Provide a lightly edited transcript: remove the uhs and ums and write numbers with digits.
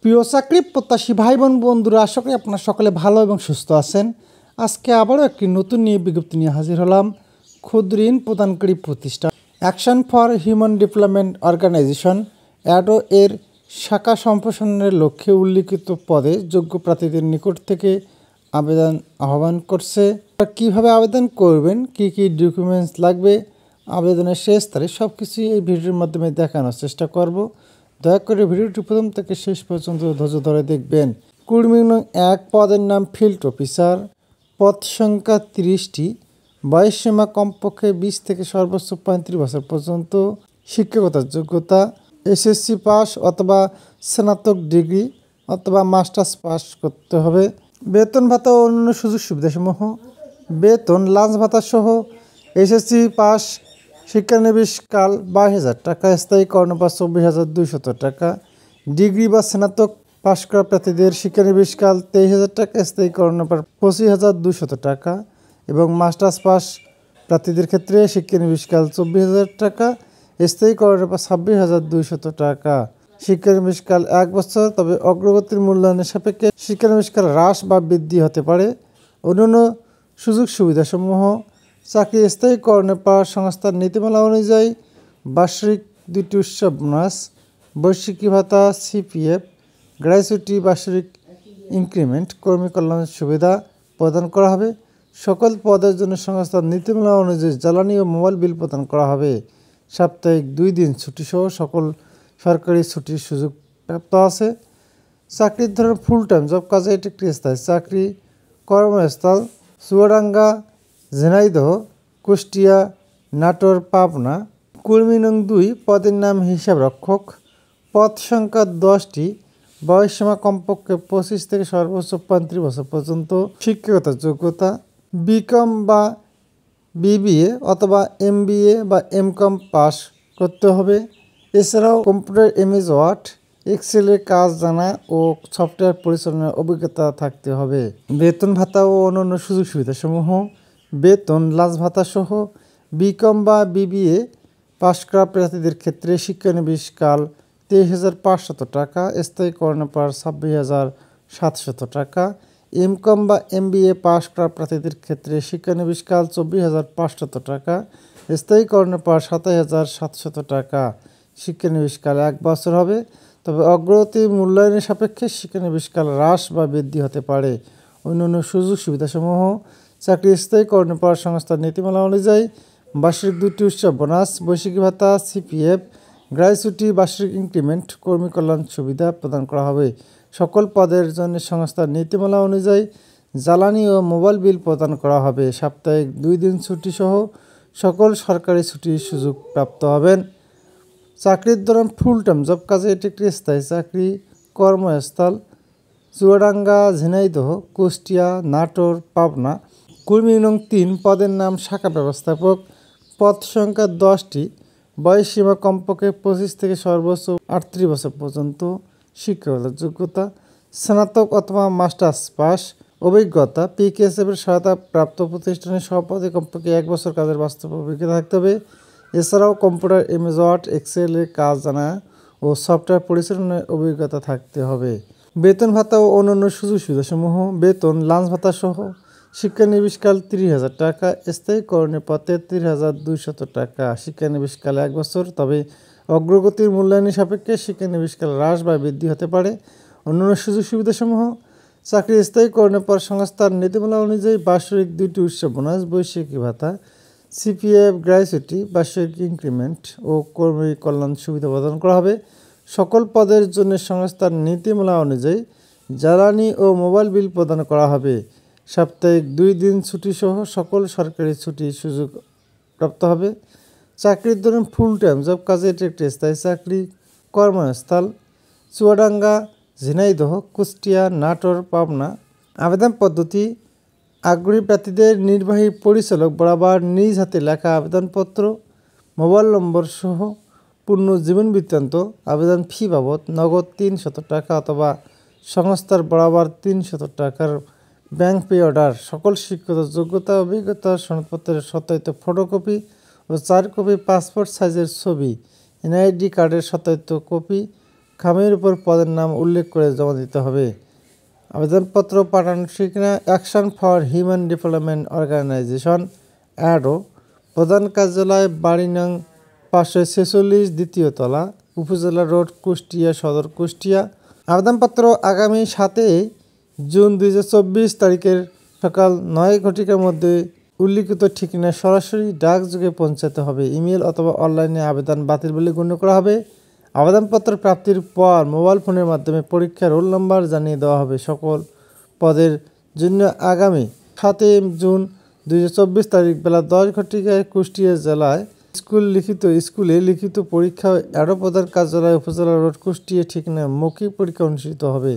প্রিয় চাকরি প্রত্যাশী ভাই বোন বন্ধুরা, আশা করি আপনারা সকলে ভালো এবং সুস্থ আছেন। আজকে আবারও একটি নতুন নিয়োগ বিজ্ঞপ্তি নিয়ে হাজির হলাম। ক্ষুদ্র ঋণ প্রদানকারী প্রতিষ্ঠান action for human development organization AHDO এর শাখা সম্প্রসারণের লক্ষ্যে উল্লিখিত পদে যোগ্য প্রার্থীদের নিকট থেকে আবেদন আহ্বান করছে। কীভাবে আবেদন করবেন, কি কি ডকুমেন্টস লাগবে, আবেদনের শেষ তারিখ, সব কিছুই এই ভিডিওর মাধ্যমে দেখানোর চেষ্টা করব। দয়া করে ভিডিওটি প্রথম থেকে শেষ পর্যন্ত ধৈর্য ধরে দেখবেন। কর্মী নং 1 পদের নাম ফিল্ড অফিসার, পদ সংখ্যা 30টি, বয়সসীমা কমপক্ষে 20 থেকে সর্বোচ্চ 35 বছর পর্যন্ত, শিক্ষাগত যোগ্যতা এসএসসি পাস অথবা স্নাতক ডিগ্রি অথবা মাস্টার্স পাস করতে হবে। বেতন ভাতা ও অন্যান্য সুযোগ সুবিধাসমূহ: বেতন লাঞ্চ ভাতা সহ এসএসসি পাস শিক্ষানবিশকাল 22,000 টাকা, স্থায়ী কর্মপাত 24,200 টাকা, ডিগ্রি বা স্নাতক পাশ করা প্রার্থীদের শিক্ষানবিশকাল 23,000 টাকা, স্থায়ী কর্মপাত 25,200 টাকা এবং মাস্টার্স পাস প্রার্থীদের ক্ষেত্রে শিক্ষানবিশকাল 24,000 টাকা, স্থায়ী কর্মপাত 26,200 টাকা। শিক্ষানবিশকাল 1 বছর, তবে অগ্রগতির মূল্যায়নের সাপেক্ষে শিক্ষানবিশকাল হ্রাস বা বৃদ্ধি হতে পারে। অন্যান্য সুযোগ সুবিধাসমূহ: চাকরি স্থায়ী করণে পাওয়ার সংস্থার নীতিমালা অনুযায়ী বার্ষিক 2টি উৎসব বোনাস, বৈশ্বিকী ভাতা, সিপিএফ, গ্র্যাচুইটি, বার্ষিক ইনক্রিমেন্ট, কর্মী কল্যাণ সুবিধা প্রদান করা হবে। সকল পদের জন্য সংস্থার নীতিমালা অনুযায়ী জ্বালানি ও মোবাইল বিল প্রদান করা হবে। সাপ্তাহিক 2 দিন ছুটি সহ সকল সরকারি ছুটির সুযোগ প্রাপ্ত আছে। চাকরির ধরন ফুল টাইম জব, কাজে এটি একটি স্থায়ী চাকরি। কর্মস্থল চুয়াডাঙ্গা, ঝিনাইদহ, কুষ্টিয়া, নাটোর, পাবনা। কর্মী নং 2 পদের নাম হিসাব রক্ষক, পদ সংখ্যা 10টি, বয়সসীমা কমপক্ষে 25 থেকে সর্বোচ্চ 35 বছর পর্যন্ত, শিক্ষাগত যোগ্যতা বিকম বা বিবিএ অথবা এমবিএ বা এমকম পাস করতে হবে। এছাড়াও কম্পিউটার, এমএস ওয়ার্ড, এক্সেলের কাজ জানা ও সফটওয়্যার পরিচালনার অভিজ্ঞতা থাকতে হবে। বেতন ভাতা ও অন্যান্য সুযোগ সুবিধাসমূহ: বেতন লাঞ্চ ভাতা সহ বিকম বা বিবিএ পাশ করা প্রার্থীদের ক্ষেত্রে শিক্ষানবিশকাল 23,500 টাকা, স্থায়ী কর্মপাত 26,700 টাকা। এমকম বা এমবিএ পাশ করা প্রার্থীদের ক্ষেত্রে শিক্ষানবিশকাল 24,500 টাকা, স্থায়ী কর্মপাত 27,700 টাকা। শিক্ষানবিশকাল 1 বছর হবে, তবে অগ্রগতি মূল্যায়নের সাপেক্ষে শিক্ষানবিশকাল হ্রাস বা বৃদ্ধি হতে পারে। অন্যান্য সুযোগ সুবিধাসমূহ: চাকরি স্থায়ী কর্মপাত সংস্থার নীতিমালা অনুযায়ী বার্ষিক 2টি উৎসব বোনাস, বৈশ্বিকী ভাতা, সিপিএফ, গ্র্যাচুইটি, বার্ষিক ইনক্রিমেন্ট, কর্মী কল্যাণ সুবিধা প্রদান করা হবে। সকল পদের জন্য সংস্থার নীতিমালা অনুযায়ী জ্বালানি ও মোবাইল বিল প্রদান করা হবে। সাপ্তাহিক 2 দিন ছুটি সহ সকল সরকারি ছুটির সুযোগ প্রাপ্ত হবেন। চাকরির ধরন ফুল টাইম জব, কাজে এটি একটি স্থায়ী চাকরি। কর্মস্থল চুয়াডাঙ্গা, ঝিনাইদহ, কুষ্টিয়া, নাটোর, পাবনা। কর্মী নং 3 পদের নাম শাখা ব্যবস্থাপক, পদ সংখ্যা 10টি, বয়সসীমা কমপক্ষে 25 থেকে সর্বোচ্চ 38 বছর পর্যন্ত, শিক্ষাগত যোগ্যতা স্নাতক অথবা মাস্টার্স পাস, অভিজ্ঞতা পিকেএসএফের সহায়তা প্রাপ্ত প্রতিষ্ঠানের সভাপতি কমপক্ষে 1 বছর কাজের বাস্তব অভিজ্ঞতা থাকতে হবে। এছাড়াও কম্পিউটার, এমএস ওয়ার্ড, এক্সেলের কাজ জানা ও সফটওয়্যার পরিচালনার অভিজ্ঞতা থাকতে হবে। বেতন ভাতা ও অন্যান্য সুযোগ সুবিধাসমূহ: বেতন লাঞ্চ ভাতা সহ শিক্ষানবিশকাল 30,000 টাকা, স্থায়ী কর্মপাত 33,200 টাকা। শিক্ষানবিশকাল 1 বছর, তবে অগ্রগতির মূল্যায়নের সাপেক্ষে শিক্ষানবিশকাল হ্রাস বা বৃদ্ধি হতে পারে। অন্যান্য সুযোগ সুবিধাসমূহ: চাকরি স্থায়ী কর্মপাত সংস্থার নীতিমালা অনুযায়ী বার্ষিক 2টি উৎসব বোনাস, বৈশ্বিকী ভাতা, সিপিএফ, গ্র্যাচুইটি, বার্ষিক ইনক্রিমেন্ট ও কর্মী কল্যাণ সুবিধা প্রদান করা হবে। সকল পদের জন্য সংস্থার নীতিমালা অনুযায়ী জ্বালানি ও মোবাইল বিল প্রদান করা হবে। সাপ্তাহিক 2 দিন ছুটি সহ সকল সরকারি ছুটির সুযোগ প্রাপ্ত হবে। চাকরির ধরন ফুল টাইম জব, কাজে এটি একটি স্থায়ী চাকরি। কর্মস্থল চুয়াডাঙ্গা, ঝিনাইদহ, কুষ্টিয়া, নাটোর, পাবনা। আবেদন পদ্ধতি: আগ্রহী প্রার্থীদের নির্বাহী পরিচালক বরাবর নিজ হাতে লেখা আবেদনপত্র, মোবাইল নম্বর সহ পূর্ণ জীবন বৃত্তান্ত, আবেদন ফি বাবদ নগদ 300 টাকা অথবা সংস্থার বরাবর 300 টাকার ব্যাংক পে অর্ডার, সকল শিক্ষাগত যোগ্যতা অভিজ্ঞতা সনদপত্রের সত্যায়িত ফটোকপি ও 4 কপি পাসপোর্ট সাইজের ছবি, এনআইডি কার্ডের সত্যায়িত কপি, খামের উপর পদের নাম উল্লেখ করে জমা দিতে হবে। আবেদনপত্র পাঠানোর ঠিকানা action for human development organization AHDO, প্রধান কার্যালয় বাড়ি নং 546, দ্বিতীয় তলা, উপজেলা রোড, কুষ্টিয়া সদর, কুষ্টিয়া। আবেদনপত্র আগামী 7 জুন 2024 তারিখের সকাল 9 ঘটিকার মধ্যে উল্লিখিত ঠিকানায় সরাসরি ডাকযোগে পৌঁছাতে হবে। ইমেল অথবা অনলাইনে আবেদন বাতিল বলে গণ্য করা হবে। আবেদনপত্র প্রাপ্তির পর মোবাইল ফোনের মাধ্যমে পরীক্ষার রোল নম্বর জানিয়ে দেওয়া হবে। সকল পদের জন্য আগামী 7 জুন 2024 তারিখ বেলা 10 ঘটিকায় কুষ্টিয়া জেলায় স্কুলে লিখিত পরীক্ষা অ্যাডো প্রধান কার্যালয়, উপজেলা রোড, কুষ্টিয়া ঠিকানায় মৌখিক পরীক্ষা অনুষ্ঠিত হবে।